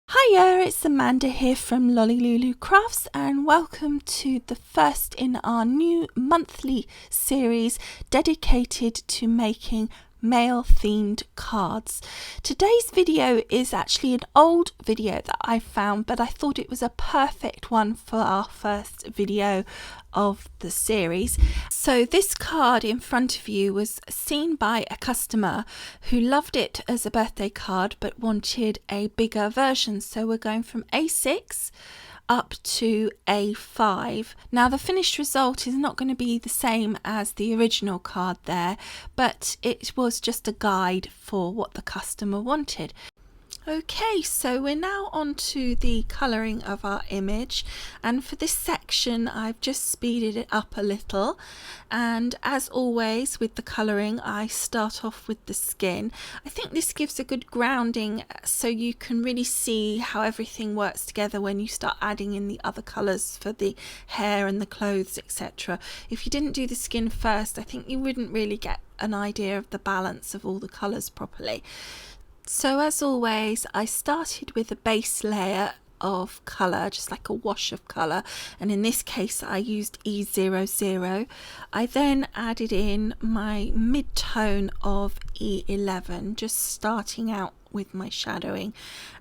Hiya, it's Amanda here from Lolli Lulu Crafts and welcome to the first in our new monthly series dedicated to making male themed cards. Today's video is actually an old video that I found, but I thought it was a perfect one for our first video of the series. So this card in front of you was seen by a customer who loved it as a birthday card but wanted a bigger version, so we're going from A6 up to A5. Now the finished result is not going to be the same as the original card there, but it was just a guide for what the customer wanted. Okay, so we're now on to the colouring of our image, and for this section I've just speeded it up a little, and as always with the colouring I start off with the skin. I think this gives a good grounding so you can really see how everything works together when you start adding in the other colours for the hair and the clothes, etc. If you didn't do the skin first, I think you wouldn't really get an idea of the balance of all the colours properly. So as always, I started with a base layer of colour, just like a wash of colour, and in this case I used E00. I then added in my mid-tone of E11, just starting out with my shadowing,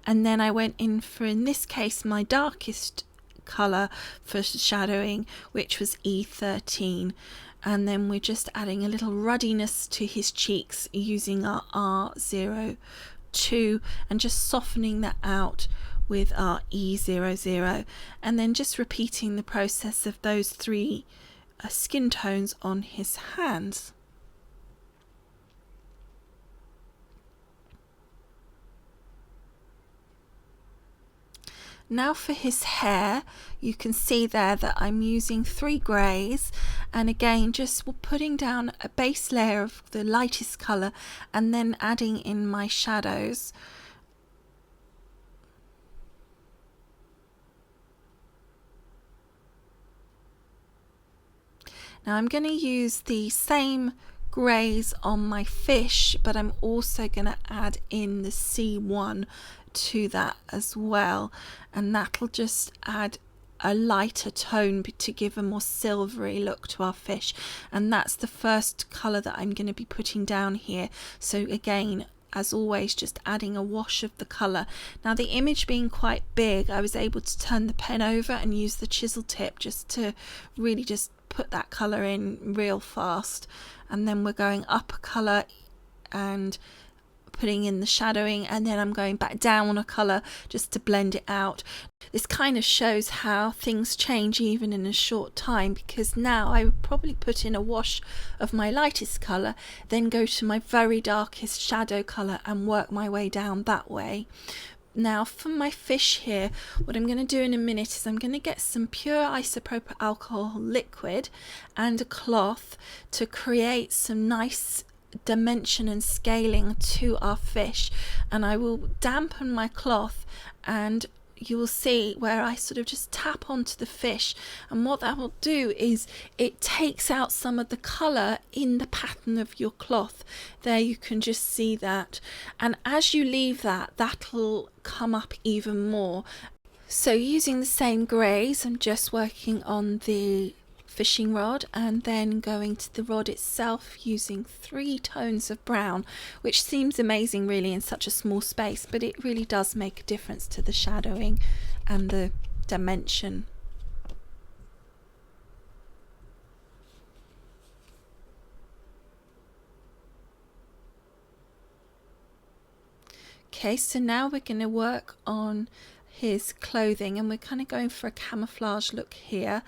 and then I went in for, in this case, my darkest colour for shadowing, which was E13. And then we're just adding a little ruddiness to his cheeks using our R02 and just softening that out with our E00, and then just repeating the process of those three skin tones on his hands. Now for his hair, you can see there that I'm using 3 greys, and again just putting down a base layer of the lightest colour and then adding in my shadows. Now I'm going to use the same greys on my fish, but I'm also going to add in the C1 to that as well, and that'll just add a lighter tone to give a more silvery look to our fish, and that's the first colour that I'm going to be putting down here. So again, as always, just adding a wash of the colour. Now the image being quite big, I was able to turn the pen over and use the chisel tip just to really just put that colour in real fast, and then we're going up a colour and putting in the shadowing, and then I'm going back down a colour just to blend it out. This kind of shows how things change even in a short time, because now I would probably put in a wash of my lightest colour, then go to my very darkest shadow colour and work my way down that way. Now for my fish here, what I'm going to do in a minute is I'm going to get some pure isopropyl alcohol liquid and a cloth to create some nice dimension and scaling to our fish, and I will dampen my cloth, and you will see where I sort of just tap onto the fish, and what that will do is it takes out some of the colour in the pattern of your cloth. There you can just see that, and as you leave that, that'll come up even more. So using the same greys, I'm just working on the fishing rod and then going to the rod itself using 3 tones of brown, which seems amazing really in such a small space, but it really does make a difference to the shadowing and the dimension. Okay, so now we're going to work on his clothing, and we're kind of going for a camouflage look here.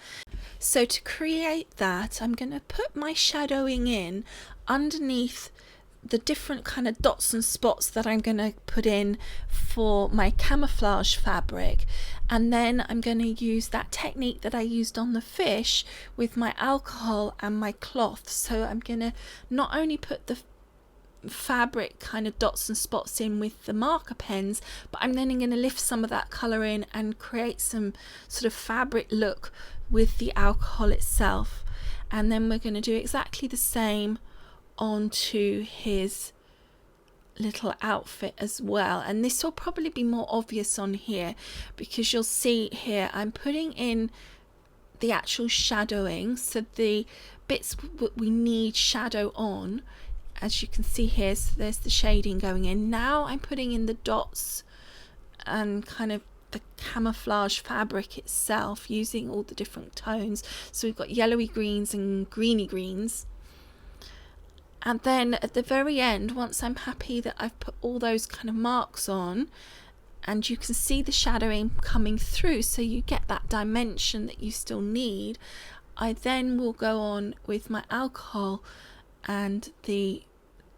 So to create that, I'm going to put my shadowing in underneath the different kind of dots and spots that I'm going to put in for my camouflage fabric, and then I'm going to use that technique that I used on the fish with my alcohol and my cloth. So I'm going to not only put the fabric kind of dots and spots in with the marker pens, but I'm then going to lift some of that colour in and create some sort of fabric look with the alcohol itself. And then we're going to do exactly the same onto his little outfit as well, and this will probably be more obvious on here because you'll see here I'm putting in the actual shadowing, so the bits we need shadow on, as you can see here, so there's the shading going in. Now I'm putting in the dots and kind of the camouflage fabric itself using all the different tones. So we've got yellowy greens and greeny greens. And then at the very end, once I'm happy that I've put all those kind of marks on, and you can see the shadowing coming through, so you get that dimension that you still need, I then will go on with my alcohol and the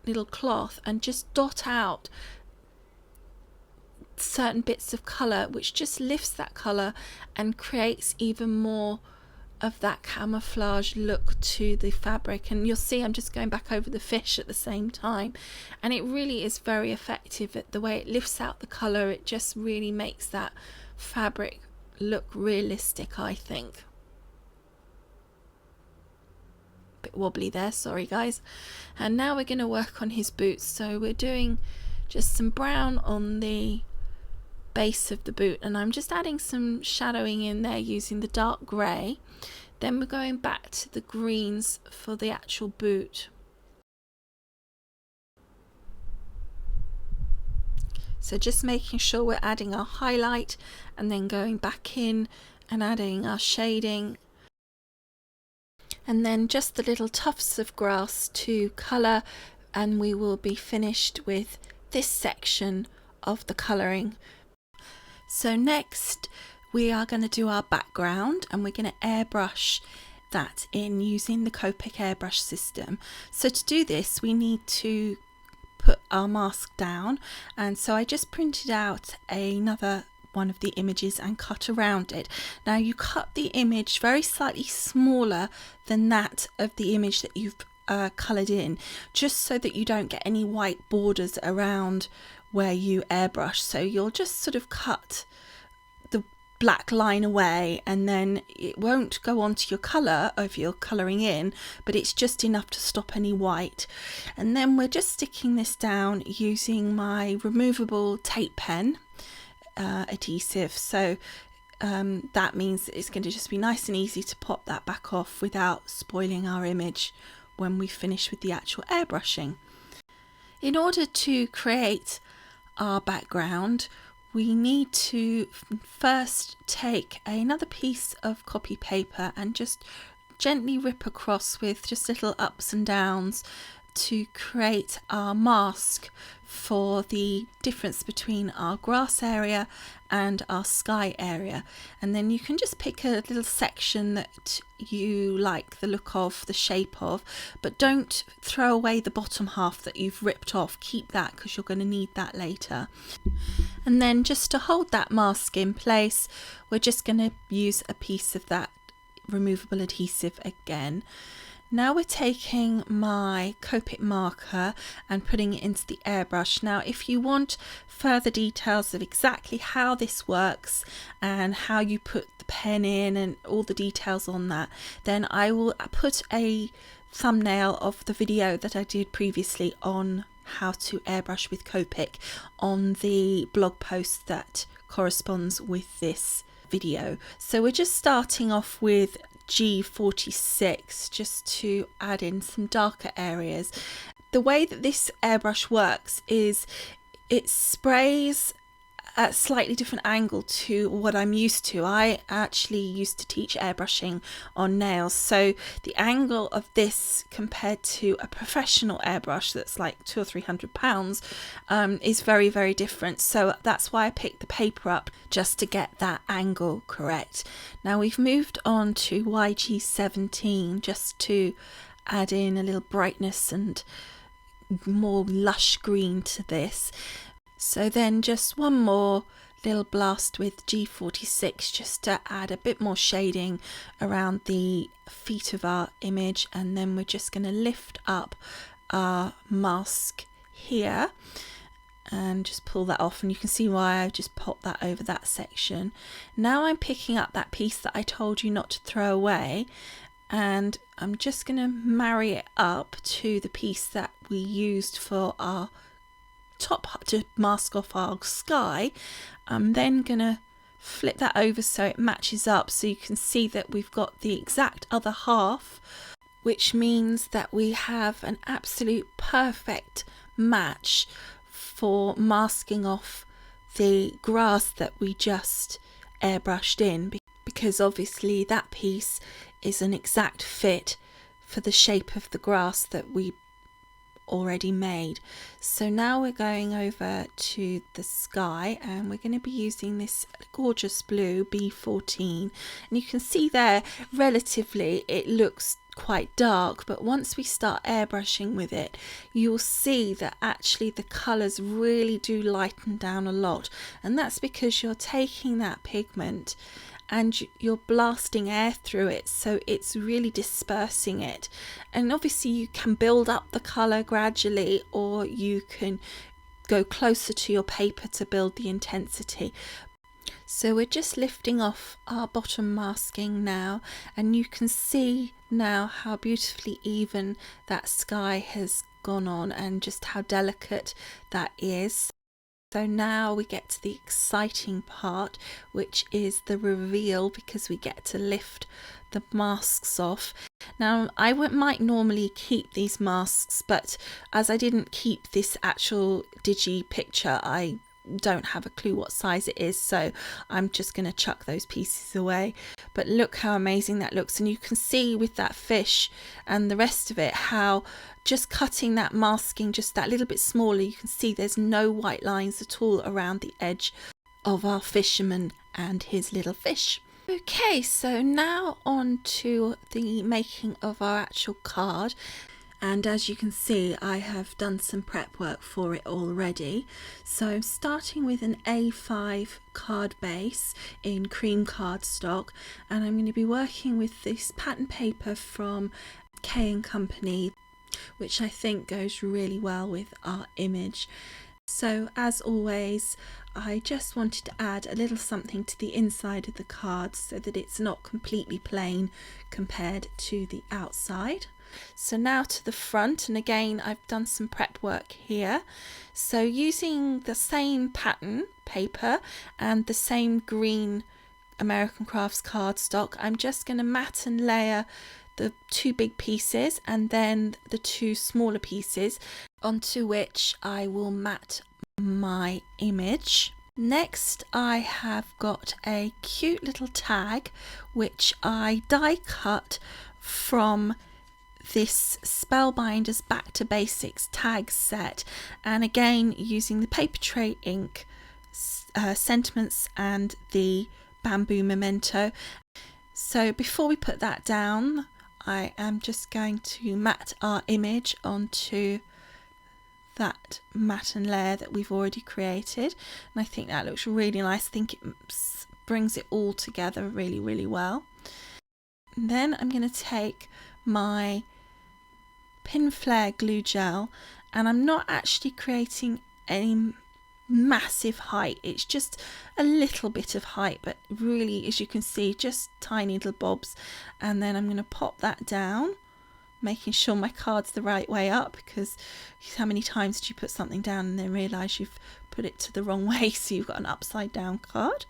little cloth and just dot out certain bits of colour, which just lifts that colour and creates even more of that camouflage look to the fabric. And you'll see I'm just going back over the fish at the same time, and it really is very effective at the way it lifts out the colour. It just really makes that fabric look realistic, I think. Bit wobbly there, sorry guys. And now we're going to work on his boots. So we're doing just some brown on the base of the boot, and I'm just adding some shadowing in there using the dark grey. Then we're going back to the greens for the actual boot. So just making sure we're adding our highlight and then going back in and adding our shading, and then just the little tufts of grass to colour, and we will be finished with this section of the colouring. So next we are going to do our background, and we're going to airbrush that in using the Copic Airbrush system. So to do this we need to put our mask down, and so I just printed out another one of the images and cut around it. Now you cut the image very slightly smaller than that of the image that you've coloured in, just so that you don't get any white borders around where you airbrush. So you'll just sort of cut the black line away, and then it won't go onto your colour if you're colouring in, but it's just enough to stop any white. And then we're just sticking this down using my removable tape pen adhesive. So that means that it's going to just be nice and easy to pop that back off without spoiling our image when we finish with the actual airbrushing. In order to create our background, we need to first take another piece of copy paper and just gently rip across with just little ups and downs to create our mask for the difference between our grass area and our sky area. And then you can just pick a little section that you like the look of, the shape of, but don't throw away the bottom half that you've ripped off. Keep that because you're going to need that later. And then just to hold that mask in place, we're just going to use a piece of that removable adhesive again. Now we're taking my Copic marker and putting it into the airbrush. Now if you want further details of exactly how this works and how you put the pen in and all the details on that, then I will put a thumbnail of the video that I did previously on how to airbrush with Copic on the blog post that corresponds with this video. So we're just starting off with G46 just to add in some darker areas. The way that this airbrush works is it sprays at a slightly different angle to what I'm used to. I actually used to teach airbrushing on nails, so the angle of this compared to a professional airbrush that's like £200 or £300 is very, very different. So that's why I picked the paper up, just to get that angle correct. Now we've moved on to YG17 just to add in a little brightness and more lush green to this. So then just one more little blast with G46 just to add a bit more shading around the feet of our image, and then we're just going to lift up our mask here and just pull that off, and you can see why I just popped that over that section. Now I'm picking up that piece that I told you not to throw away, and I'm just going to marry it up to the piece that we used for our top to mask off our sky. I'm then gonna flip that over so it matches up, so you can see that we've got the exact other half, which means that we have an absolute perfect match for masking off the grass that we just airbrushed in, because obviously that piece is an exact fit for the shape of the grass that we already made. So now we're going over to the sky, and we're going to be using this gorgeous blue B14, and you can see there relatively it looks quite dark, but once we start airbrushing with it, you'll see that actually the colors really do lighten down a lot, and that's because you're taking that pigment and you're blasting air through it, so it's really dispersing it. And obviously you can build up the colour gradually, or you can go closer to your paper to build the intensity. So we're just lifting off our bottom masking now, and you can see now how beautifully even that sky has gone on and just how delicate that is. So now we get to the exciting part, which is the reveal, because we get to lift the masks off. Now I might normally keep these masks, but as I didn't keep this actual digi picture, I don't have a clue what size it is, so I'm just going to chuck those pieces away. But look how amazing that looks, and you can see with that fish and the rest of it how just cutting that masking just that little bit smaller, you can see there's no white lines at all around the edge of our fisherman and his little fish. Okay, so now on to the making of our actual card. And as you can see, I have done some prep work for it already. So I'm starting with an A5 card base in cream cardstock, and I'm going to be working with this pattern paper from K & Company, which I think goes really well with our image. So as always, I just wanted to add a little something to the inside of the card so that it's not completely plain compared to the outside. So now to the front, and again I've done some prep work here. So using the same pattern paper and the same green American Crafts cardstock, I'm just going to mat and layer the two big pieces and then the two smaller pieces, onto which I will mat my image. Next I have got a cute little tag which I die cut from this Spellbinders Back to Basics tag set, and again using the paper tray ink, sentiments and the bamboo memento. So before we put that down, I am just going to mat our image onto that mat and layer that we've already created, and I think that looks really nice. I think it brings it all together really well. And then I'm going to take my pin flare glue gel, and I'm not actually creating any massive height, it's just a little bit of height, but really, as you can see, just tiny little bobs. And then I'm going to pop that down, making sure my card's the right way up, because how many times do you put something down and then realise you've put it to the wrong way, so you've got an upside down card.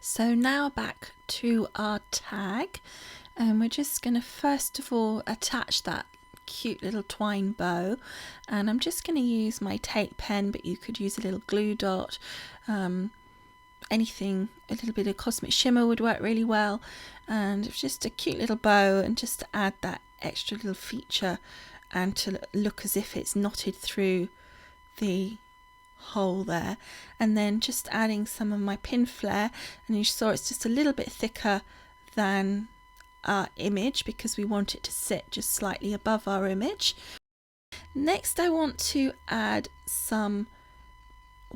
So now back to our tag, and we're just going to first of all attach that cute little twine bow, and I'm just going to use my tape pen, but you could use a little glue dot, anything, a little bit of Cosmic Shimmer would work really well, and it's just a cute little bow, and just to add that extra little feature and to look as if it's knotted through the hole there. And then just adding some of my pin flare, and you saw it's just a little bit thicker than our image because we want it to sit just slightly above our image. Next I want to add some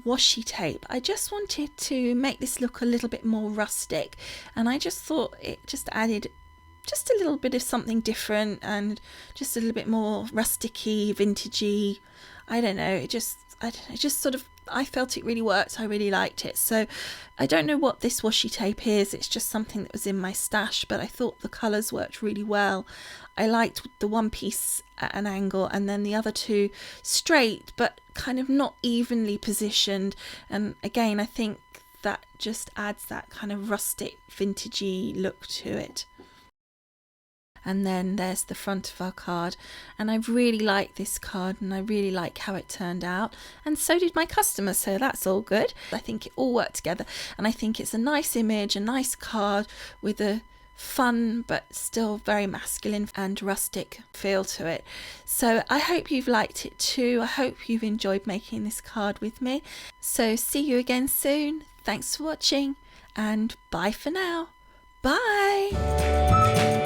washi tape. I just wanted to make this look a little bit more rustic, and I just thought it just added just a little bit of something different and just a little bit more rusticy, vintagey. I don't know, it just sort of, I felt it really worked. I really liked it. So I don't know what this washi tape is. It's just something that was in my stash, but I thought the colours worked really well. I liked the one piece at an angle and then the other two straight, but kind of not evenly positioned. And again, I think that just adds that kind of rustic, vintagey look to it. And then there's the front of our card, and I really like this card and I really like how it turned out, and so did my customer, so that's all good. I think it all worked together, and I think it's a nice image, a nice card with a fun but still very masculine and rustic feel to it. So I hope you've liked it too. I hope you've enjoyed making this card with me. So see you again soon. Thanks for watching, and bye for now. Bye.